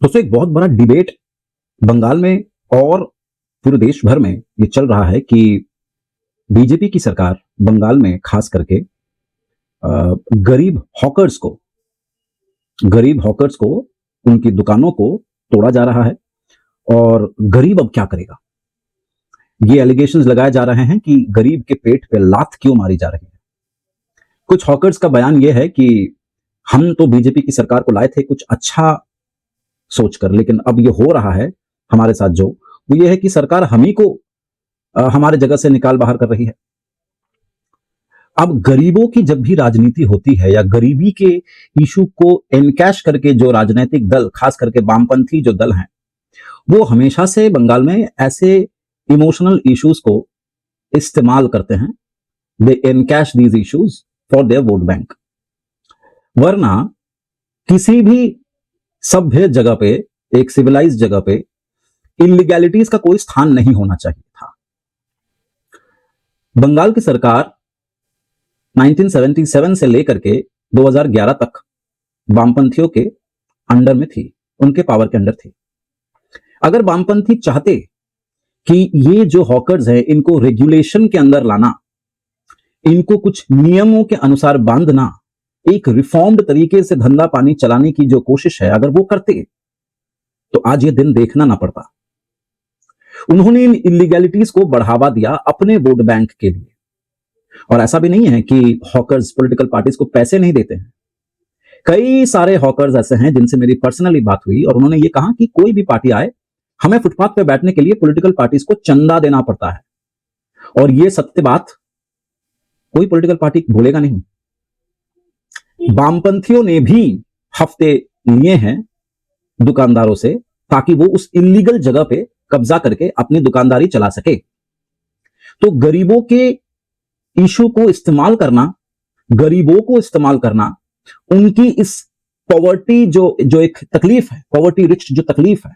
दोस्तों एक बहुत बड़ा डिबेट बंगाल में और पूरे देश भर में ये चल रहा है कि बीजेपी की सरकार बंगाल में खास करके गरीब हॉकर्स को उनकी दुकानों को तोड़ा जा रहा है। और गरीब अब क्या करेगा, ये एलिगेशंस लगाए जा रहे हैं कि गरीब के पेट पे लात क्यों मारी जा रही है। कुछ हॉकर्स का बयान ये है कि हम तो बीजेपी की सरकार को लाए थे कुछ अच्छा सोचकर, लेकिन अब ये हो रहा है हमारे साथ जो वो ये है कि सरकार हम ही को हमारे जगह से निकाल बाहर कर रही है। अब गरीबों की जब भी राजनीति होती है या गरीबी के इशू को एनकैश करके जो राजनीतिक दल, खास करके वामपंथी जो दल हैं, वो हमेशा से बंगाल में ऐसे इमोशनल इश्यूज को इस्तेमाल करते हैं। They encash these issues for their vote bank. वरना किसी भी सभ्य जगह पे, एक सिविलाइज्ड जगह पे इलीगैलिटीज का कोई स्थान नहीं होना चाहिए था। बंगाल की सरकार 1977 से लेकर के 2011 तक वामपंथियों के अंडर में थी, उनके पावर के अंडर थी। अगर वामपंथी चाहते कि ये जो हॉकर्स है इनको रेगुलेशन के अंदर लाना, इनको कुछ नियमों के अनुसार बांधना, एक रिफॉर्म्ड तरीके से धंधा पानी चलाने की जो कोशिश है, अगर वो करते तो आज ये दिन देखना ना पड़ता। उन्होंने इन इलीगैलिटीज को बढ़ावा दिया अपने वोट बैंक के लिए। और ऐसा भी नहीं है कि हॉकर्स पॉलिटिकल पार्टीज को पैसे नहीं देते हैं। कई सारे हॉकर्स ऐसे हैं जिनसे मेरी पर्सनली बात हुई और उन्होंने ये कहा कि कोई भी पार्टी आए, हमें फुटपाथ पे बैठने के लिए पॉलिटिकल पार्टीज को चंदा देना पड़ता है। और ये सत्य बात कोई पॉलिटिकल पार्टी भूलेगा नहीं। वामपंथियों ने भी हफ्ते लिए हैं दुकानदारों से ताकि वो उस इलीगल जगह पे कब्जा करके अपनी दुकानदारी चला सके। तो गरीबों के इशू को इस्तेमाल करना, गरीबों को इस्तेमाल करना, उनकी इस पॉवर्टी जो एक तकलीफ है, पॉवर्टी रिच जो तकलीफ है,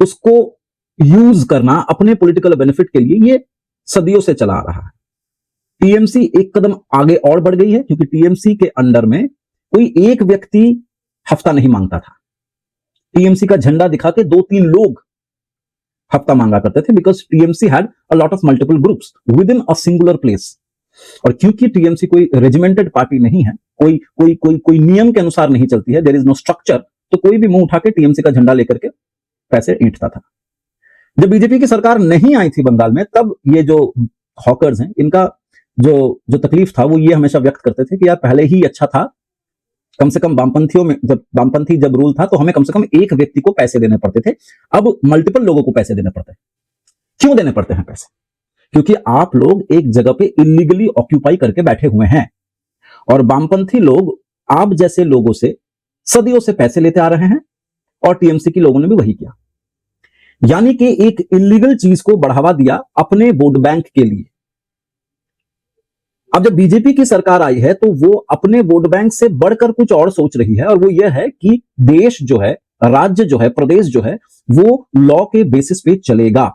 उसको यूज करना अपने पॉलिटिकल बेनिफिट के लिए, ये सदियों से चला आ रहा है। टीएमसी एक कदम आगे और बढ़ गई है क्योंकि टीएमसी के अंडर में कोई एक व्यक्ति हफ्ता नहीं मांगता था। टीएमसी का झंडा दिखा के 2-3 लोग हफ्ता मांगा करते थे, because TMC had a lot of multiple groups with in a singular place. और क्योंकि टीएमसी कोई रेजिमेंटेड पार्टी नहीं है, कोई नियम के अनुसार नहीं चलती है, देयर इज नो स्ट्रक्चर, तो कोई भी मुंह उठा के टीएमसी का झंडा लेकर के पैसे ईंटता था। जब बीजेपी की सरकार नहीं आई थी बंगाल में, तब ये जो हॉकर्स हैं, इनका जो तकलीफ था वो ये हमेशा व्यक्त करते थे कि यार पहले ही अच्छा था, कम से कम वामपंथियों में वामपंथी जब रूल था तो हमें कम से कम एक व्यक्ति को पैसे देने पड़ते थे, अब मल्टीपल लोगों को पैसे देने पड़ते हैं। क्यों देने पड़ते हैं पैसे? क्योंकि आप लोग एक जगह पे इलीगली ऑक्यूपाई करके बैठे हुए हैं और वामपंथी लोग आप जैसे लोगों से सदियों से पैसे लेते आ रहे हैं और टीएमसी के लोगों ने भी वही किया। यानी कि एक इलीगल चीज को बढ़ावा दिया अपने वोट बैंक के लिए। अब जब बीजेपी की सरकार आई है तो वो अपने वोट बैंक से बढ़कर कुछ और सोच रही है, और वो ये है कि देश जो है, राज्य जो है, प्रदेश जो है, वो लॉ के बेसिस पे चलेगा।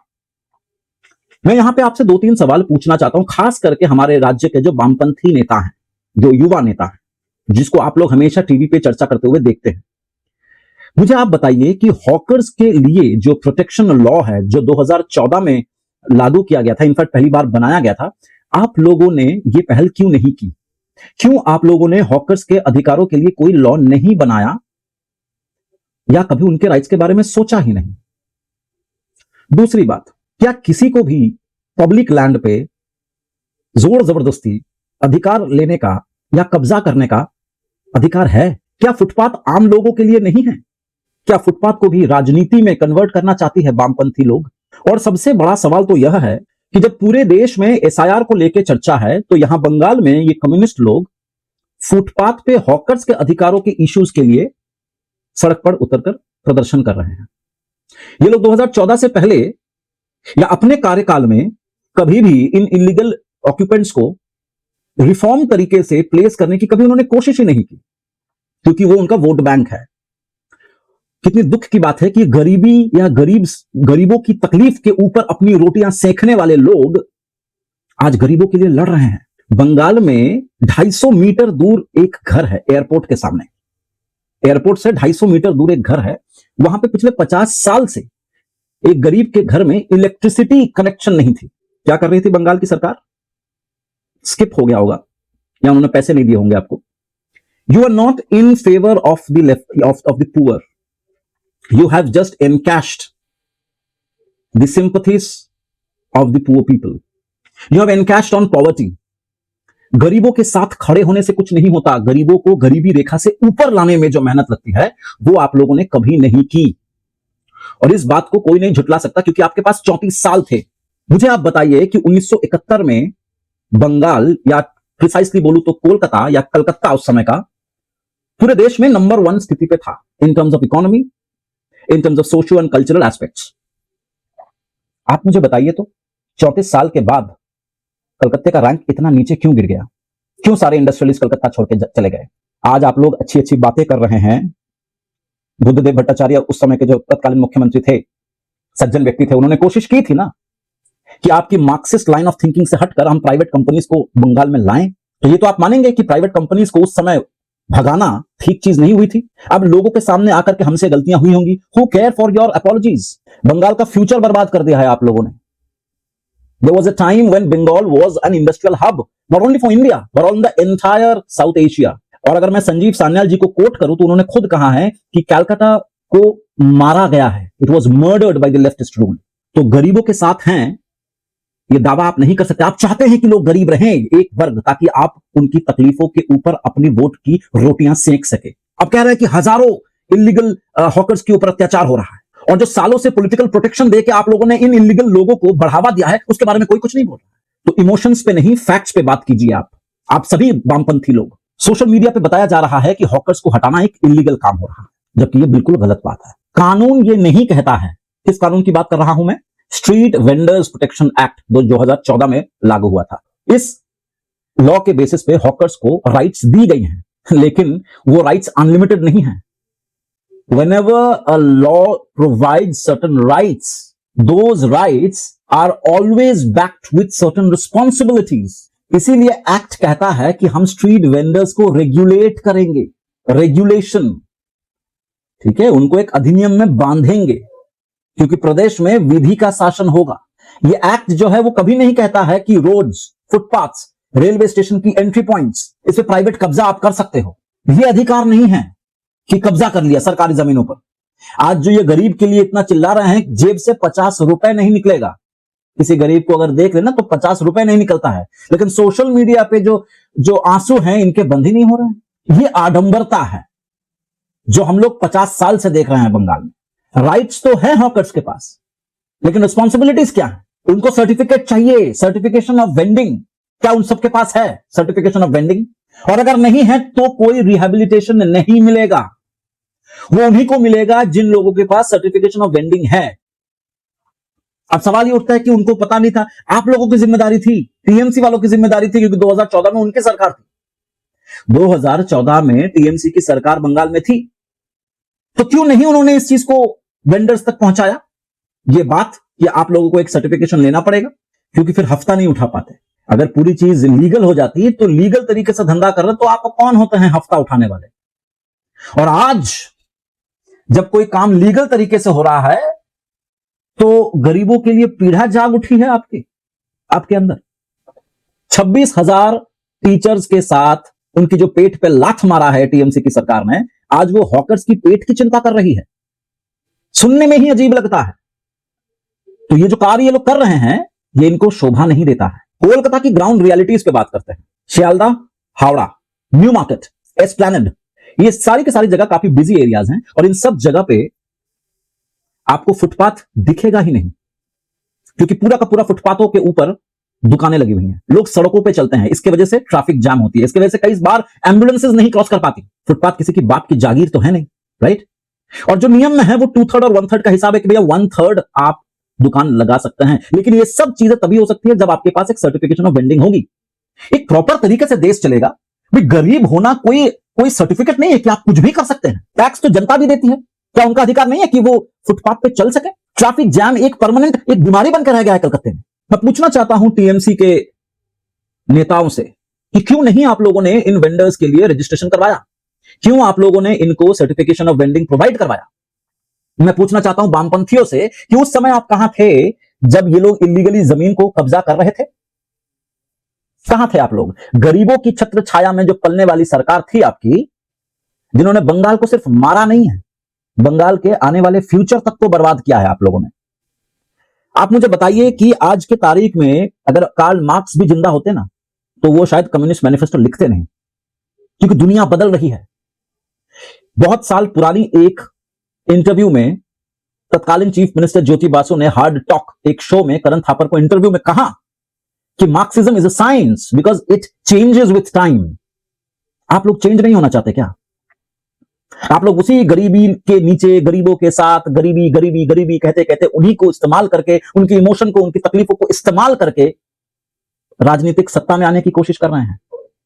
मैं यहां पे आपसे 2-3 सवाल पूछना चाहता हूं, खास करके हमारे राज्य के जो वामपंथी नेता हैं, जो युवा नेता हैं, जिसको आप लोग हमेशा टीवी पे चर्चा करते हुए देखते हैं। मुझे आप बताइए कि हॉकर्स के लिए जो प्रोटेक्शन लॉ है, जो 2014 में लागू किया गया था, इनफैक्ट पहली बार बनाया गया था, आप लोगों ने ये पहल क्यों नहीं की? क्यों आप लोगों ने हॉकर्स के अधिकारों के लिए कोई लॉ नहीं बनाया या कभी उनके राइट्स के बारे में सोचा ही नहीं? दूसरी बात, क्या किसी को भी पब्लिक लैंड पे जोर जबरदस्ती अधिकार लेने का या कब्जा करने का अधिकार है? क्या फुटपाथ आम लोगों के लिए नहीं है? क्या फुटपाथ को भी राजनीति में कन्वर्ट करना चाहती है वामपंथी लोग? और सबसे बड़ा सवाल तो यह है कि जब पूरे देश में एसआईआर को लेकर चर्चा है, तो यहां बंगाल में ये कम्युनिस्ट लोग फुटपाथ पे हॉकर्स के अधिकारों के इश्यूज के लिए सड़क पर उतरकर प्रदर्शन कर रहे हैं। ये लोग 2014 से पहले या अपने कार्यकाल में कभी भी इन इलीगल ऑक्यूपेंट्स को रिफॉर्म तरीके से प्लेस करने की कभी उन्होंने कोशिश ही नहीं की, क्योंकि वो उनका वोट बैंक है। कितनी दुख की बात है कि गरीबी या गरीबों की तकलीफ के ऊपर अपनी रोटियां सेकने वाले लोग आज गरीबों के लिए लड़ रहे हैं। बंगाल में 250 मीटर दूर एक घर है एयरपोर्ट के सामने, एयरपोर्ट से 250 मीटर दूर एक घर है, वहां पे पिछले 50 साल से एक गरीब के घर में इलेक्ट्रिसिटी कनेक्शन नहीं थी। क्या कर रही थी बंगाल की सरकार? स्किप हो गया होगा या उन्होंने पैसे नहीं दिए होंगे आपको। You are not in favour of the left of the poor, you have just encashed the sympathies of the poor people, you have encashed on poverty. गरीबों के साथ खड़े होने से कुछ नहीं होता, गरीबों को गरीबी रेखा से ऊपर लाने में जो मेहनत लगती है वो आप लोगों ने कभी नहीं की, और इस बात को कोई नहीं झुटला सकता क्योंकि आपके पास 34 साल थे। मुझे आप बताइए कि 1971 में बंगाल, या प्रिसाइसली बोलूं तो कोलकाता या कलकत्ता उस समय का, पूरे देश में नंबर 1 स्थिति पे था in terms of economy, in terms of socio and cultural aspects. आप मुझे बताइए तो 34 साल के बाद कलकत्ते का रैंक इतना नीचे क्यों गिर गया? क्यों सारे इंडस्ट्रियलिस्ट कलकत्ता छोड़ के चले गए? आज आप लोग अच्छी अच्छी बातें कर रहे हैं। बुद्धदेव भट्टाचार्य उस समय के जो तत्कालीन मुख्यमंत्री थे, सज्जन व्यक्ति थे, उन्होंने कोशिश की थी ना कि आपकी मार्क्सिस्ट लाइन ऑफ थिंकिंग से हटकर हम प्राइवेट कंपनीज को बंगाल में लाएं। तो ये तो आप मानेंगे कि प्राइवेट कंपनीज को उस समय भगाना ठीक चीज नहीं हुई थी। अब लोगों के सामने आकर के हमसे गलतियां हुई होंगी, who care for your apologies. Bengal का फ्यूचर बर्बाद कर दिया है आप लोगों ने। There was a time when Bengal was an industrial hub, not only for India, but on the entire South Asia. और अगर मैं संजीव सान्याल जी को कोट करूं तो उन्होंने खुद कहा है कि कलकत्ता को मारा गया है, it was murdered by the leftist rule. तो गरीबों के साथ हैं, ये दावा आप नहीं कर सकते। आप चाहते हैं कि लोग गरीब रहें, एक वर्ग, ताकि आप उनकी तकलीफों के ऊपर अपनी वोट की रोटियां सेक सके। अब कह रहे हैं कि हजारों इलीगल हॉकर्स के ऊपर अत्याचार हो रहा है, और जो सालों से पॉलिटिकल प्रोटेक्शन देके आप लोगों ने इन इलीगल लोगों को बढ़ावा दिया है, उसके बारे में कोई कुछ नहीं बोल रहा। तो इमोशंस पे नहीं, फैक्ट्स पे बात कीजिए। आप सभी वामपंथी लोग, सोशल मीडिया पे बताया जा रहा है कि हॉकर्स को हटाना एक इलीगल काम हो रहा है, जबकि ये बिल्कुल गलत बात है। कानून ये नहीं कहता है। किस कानून की बात कर रहा हूं मैं? स्ट्रीट वेंडर्स प्रोटेक्शन एक्ट 2014 में लागू हुआ था। इस लॉ के बेसिस पे हॉकर्स को राइट्स दी गई हैं, लेकिन वो राइट्स अनलिमिटेड नहीं है। Whenever a law provides certain rights, those rights are always backed with certain responsibilities. इसीलिए एक्ट कहता है कि हम स्ट्रीट वेंडर्स को रेगुलेट करेंगे, रेगुलेशन, ठीक है, उनको एक अधिनियम में बांधेंगे, क्योंकि प्रदेश में विधि का शासन होगा। ये एक्ट जो है वो कभी नहीं कहता है कि रोड्स, फुटपाथ्स, रेलवे स्टेशन की एंट्री पॉइंट्स, इस पे प्राइवेट कब्जा आप कर सकते हो। ये अधिकार नहीं है कि कब्जा कर लिया सरकारी जमीनों पर। आज जो ये गरीब के लिए इतना चिल्ला रहे हैं, जेब से 50 रुपए नहीं निकलेगा। किसी गरीब को अगर देख लेना तो 50 रुपए नहीं निकलता है, लेकिन सोशल मीडिया पे जो आंसू हैं इनके बंद ही नहीं हो रहे हैं। ये आडंबरता है जो हम लोग 50 साल से देख रहे हैं बंगाल में। राइट्स तो है हॉकर्स के पास, लेकिन रिस्पॉन्सिबिलिटीज क्या है? उनको सर्टिफिकेट चाहिए, सर्टिफिकेशन ऑफ वेंडिंग। क्या उन सबके पास है सर्टिफिकेशन ऑफ वेंडिंग? और अगर नहीं है तो कोई रिहेबिलिटेशन नहीं मिलेगा। वो उन्हीं को मिलेगा जिन लोगों के पास सर्टिफिकेशन ऑफ वेंडिंग है। अब सवाल ये उठता है कि उनको पता नहीं था। आप लोगों की जिम्मेदारी थी, टीएमसी वालों की जिम्मेदारी थी, क्योंकि 2014 में उनकी सरकार थी। 2014 में टीएमसी की सरकार बंगाल में थी, तो क्यों नहीं उन्होंने इस चीज को वेंडर्स तक पहुंचाया? ये बात कि आप लोगों को एक सर्टिफिकेशन लेना पड़ेगा, क्योंकि फिर हफ्ता नहीं उठा पाते। अगर पूरी चीज लीगल हो जाती तो लीगल तरीके से धंधा कर रहे तो आप कौन होते हैं हफ्ता उठाने वाले? और आज जब कोई काम लीगल तरीके से हो रहा है तो गरीबों के लिए पीड़ा जाग उठी है आपके अंदर। 26,000 टीचर्स के साथ उनकी जो पेट पे लात मारा है टीएमसी की सरकार ने, आज वो हॉकर्स की पेट की चिंता कर रही है। सुनने में ही अजीब लगता है। तो ये जो कार्य ये लोग कर रहे हैं, ये इनको शोभा नहीं देता है। कोलकाता की ग्राउंड रियलिटीज पे बात करते हैं। शियालदा, हावड़ा, न्यू मार्केट, एस्प्लैनेड, ये सारी की सारी जगह काफी बिजी एरियाज हैं, और इन सब जगह पे आपको फुटपाथ दिखेगा ही नहीं, क्योंकि पूरा का पूरा फुटपाथों के ऊपर दुकानें लगी हुई हैं। लोग सड़कों पे चलते हैं, इसके वजह से ट्रैफिक जाम होती है, इसके वजह से कई बार एम्बुलेंसेज नहीं क्रॉस कर पाती। फुटपाथ किसी की बाप की जागीर तो है नहीं, राइट? और जो नियम में है वो 2/3 और 1/3 का हिसाब है कि भैया 1/3 आप दुकान लगा सकते हैं। लेकिन ये सब चीजें तभी हो सकती है जब आपके पास एक सर्टिफिकेशन ऑफ वेंडिंग होगी, एक प्रॉपर तरीके से देश चलेगा। भाई गरीब होना कोई सर्टिफिकेट नहीं है कि आप कुछ भी कर सकते हैं। टैक्स तो जनता भी देती है, क्या उनका अधिकार नहीं है कि वो फुटपाथ पे चल सके? ट्रैफिक जैम एक परमानेंट एक बीमारी बनकर रह गया है कलकत्ते में। मैं पूछना चाहता हूं टीएमसी के नेताओं से कि क्यों नहीं आप लोगों ने इन वेंडर्स के लिए रजिस्ट्रेशन करवाया? क्यों आप लोगों ने इनको सर्टिफिकेशन ऑफ वेंडिंग प्रोवाइड करवाया? मैं पूछना चाहता हूं वामपंथियों से कि उस समय आप कहां थे जब ये लोग इलीगली जमीन को कब्जा कर रहे थे? कहां थे आप लोग? गरीबों की छत्र छाया में जो पलने वाली सरकार थी आपकी, जिन्होंने बंगाल को सिर्फ मारा नहीं है, बंगाल के आने वाले फ्यूचर तक को बर्बाद किया है आप लोगों ने। आप मुझे बताइए कि आज के तारीख में अगर कार्ल मार्क्स भी जिंदा होते ना, तो वो शायद कम्युनिस्ट मैनिफेस्टो लिखते नहीं, क्योंकि दुनिया बदल रही है। बहुत साल पुरानी एक इंटरव्यू में तत्कालीन चीफ मिनिस्टर ज्योति बासु ने हार्ड टॉक एक शो में करण थापर को इंटरव्यू में कहा कि Marxism is a science because it changes with time. आप लोग चेंज नहीं होना चाहते क्या? आप लोग उसी गरीबी के नीचे, गरीबों के साथ गरीबी गरीबी गरीबी कहते कहते उन्हीं को इस्तेमाल करके, उनकी इमोशन को, उनकी तकलीफों को इस्तेमाल करके राजनीतिक सत्ता में आने की कोशिश कर रहे हैं।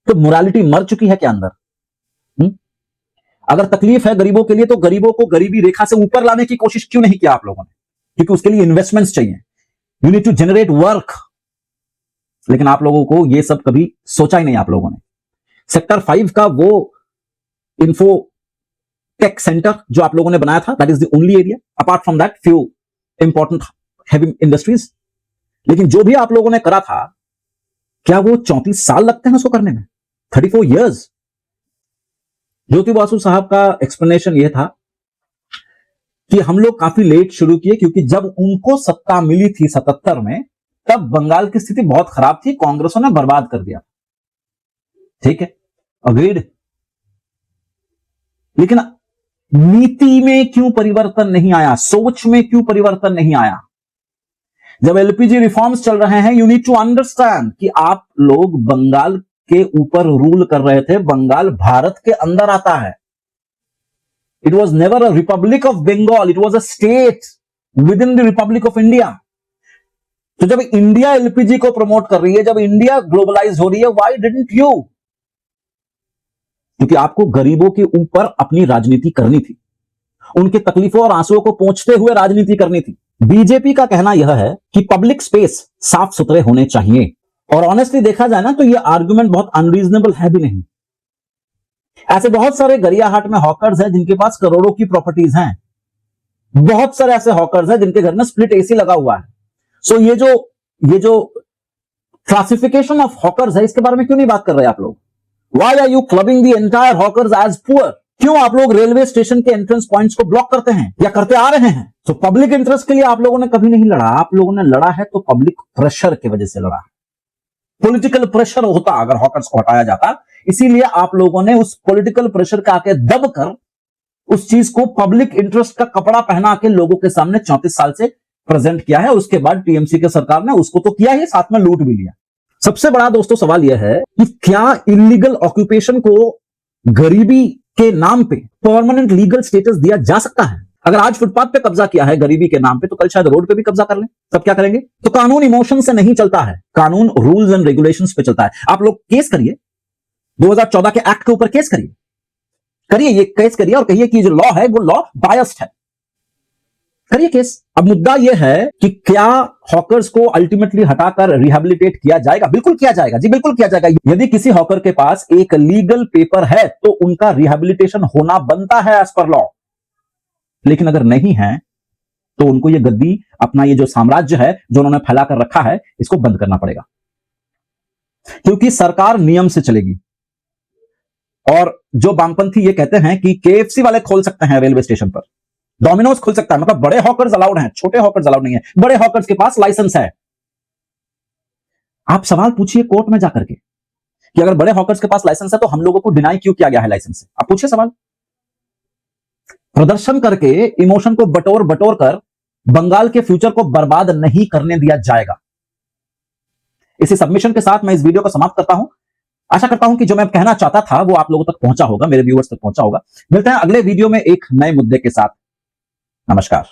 तो मोरालिटी मर चुकी है क्या अंदर? अगर तकलीफ है गरीबों के लिए, तो गरीबों को गरीबी रेखा से ऊपर लाने की कोशिश क्यों नहीं किया आप लोगों ने? क्योंकि उसके लिए इन्वेस्टमेंट्स चाहिए, you need to generate work. लेकिन आप लोगों को यह सब कभी सोचा ही नहीं आप लोगों ने। सेक्टर 5 का वो इंफो टेक सेंटर जो आप लोगों ने बनाया था, that is the only area, apart from that few important heavy industries. लेकिन जो भी आप लोगों ने करा था, क्या वो 34 साल लगते हैं उसको करने में? 34 इयर्स। ज्योति बासु साहब का एक्सप्लेनेशन यह था कि हम लोग काफी लेट शुरू किए, क्योंकि जब उनको सत्ता मिली थी 77 में, तब बंगाल की स्थिति बहुत खराब थी, कांग्रेसों ने बर्बाद कर दिया। ठीक है, अग्रीड। लेकिन नीति में क्यों परिवर्तन नहीं आया? सोच में क्यों परिवर्तन नहीं आया? जब एलपीजी रिफॉर्म्स चल रहे हैं, यू नीड टू अंडरस्टैंड कि आप लोग बंगाल के ऊपर रूल कर रहे थे। बंगाल भारत के अंदर आता है। It was never a republic of Bengal, it was a state within the republic of India. तो जब इंडिया एलपीजी को प्रमोट कर रही है, जब इंडिया ग्लोबलाइज हो रही है, व्हाई डिडंट यू? क्योंकि आपको गरीबों के ऊपर अपनी राजनीति करनी थी, उनके तकलीफों और आंसुओं को पोंछते हुए राजनीति करनी थी। बीजेपी का कहना यह है कि पब्लिक स्पेस साफ सुथरे होने चाहिए। और ऑनेस्टली देखा जाए ना, तो यह आर्गुमेंट बहुत अनरीजनेबल है भी नहीं। ऐसे बहुत सारे गरियाहाट में हॉकर्स हैं जिनके पास करोड़ों की प्रॉपर्टीज हैं। बहुत सारे ऐसे हॉकर्स हैं जिनके घर में स्प्लिट एसी लगा हुआ है। सो ये जो क्लासिफिकेशन ऑफ हॉकर्स है, इसके बारे में क्यों नहीं बात कर रहे आप लोग? Why are you clubbing the entire hawkers as poor? क्यों आप लोग रेलवे स्टेशन के एंट्रेंस पॉइंट्स को ब्लॉक करते हैं या करते आ रहे हैं? तो पब्लिक इंटरेस्ट के लिए आप लोगों ने कभी नहीं लड़ा। आप लोगों ने लड़ा है तो पब्लिक प्रेशर की वजह से लड़ा है। पॉलिटिकल प्रेशर होता अगर हॉकर्स को हटाया जाता, इसीलिए आप लोगों ने उस पॉलिटिकल प्रेशर का आके दबकर उस चीज को पब्लिक इंटरेस्ट का कपड़ा पहना के लोगों के सामने 34 साल से प्रेजेंट किया है। उसके बाद टीएमसी के सरकार ने उसको तो किया ही, साथ में लूट भी लिया। सबसे बड़ा दोस्तों सवाल यह है कि क्या इलीगल ऑक्यूपेशन को गरीबी के नाम पे परमानेंट लीगल स्टेटस दिया जा सकता है? अगर आज फुटपाथ पे कब्जा किया है गरीबी के नाम पे, तो कल शायद रोड पे भी कब्जा कर लें। तब क्या करेंगे? तो कानून इमोशन से नहीं चलता है, कानून रूल्स एंड रेगुलेशंस पे चलता है। आप लोग केस करिए, 2014 के एक्ट के ऊपर केस करिए, ये केस करिए और कहिए कि जो लॉ है वो लॉ बायस्ड है। करिए केस। अब मुद्दा यह है कि क्या हॉकर्स को अल्टीमेटली हटाकर रिहेबिलिटेट किया जाएगा? बिल्कुल किया जाएगा जी, बिल्कुल किया जाएगा। यदि किसी हॉकर के पास एक लीगल पेपर है तो उनका रिहेबिलिटेशन होना बनता है एज पर लॉ। लेकिन अगर नहीं है तो उनको ये गद्दी, अपना ये जो साम्राज्य है जो उन्होंने फैला कर रखा है, इसको बंद करना पड़ेगा। क्योंकि सरकार नियम से चलेगी। और जो वामपंथी ये कहते हैं कि केएफसी वाले खोल सकते हैं रेलवे स्टेशन पर, डोमिनोज खुल सकता है, मतलब बड़े हॉकर्स अलाउड हैं, छोटे हॉकर्स अलाउड नहीं है। बड़े हॉकर्स के पास लाइसेंस है। आप सवाल पूछिए कोर्ट में जाकर के कि अगर बड़े हॉकर्स के पास लाइसेंस है तो हम लोगों को डिनाई क्यों किया गया है लाइसेंस से? आप पूछिए सवाल। प्रदर्शन करके, इमोशन को बटोर बटोर कर बंगाल के फ्यूचर को बर्बाद नहीं करने दिया जाएगा। इसी सबमिशन के साथ मैं इस वीडियो को समाप्त करता हूं। आशा करता हूं कि जो मैं कहना चाहता था वो आप लोगों तक पहुंचा होगा, मेरे व्यूअर्स तक पहुंचा होगा। मिलते हैं अगले वीडियो में एक नए मुद्दे के साथ। नमस्कार।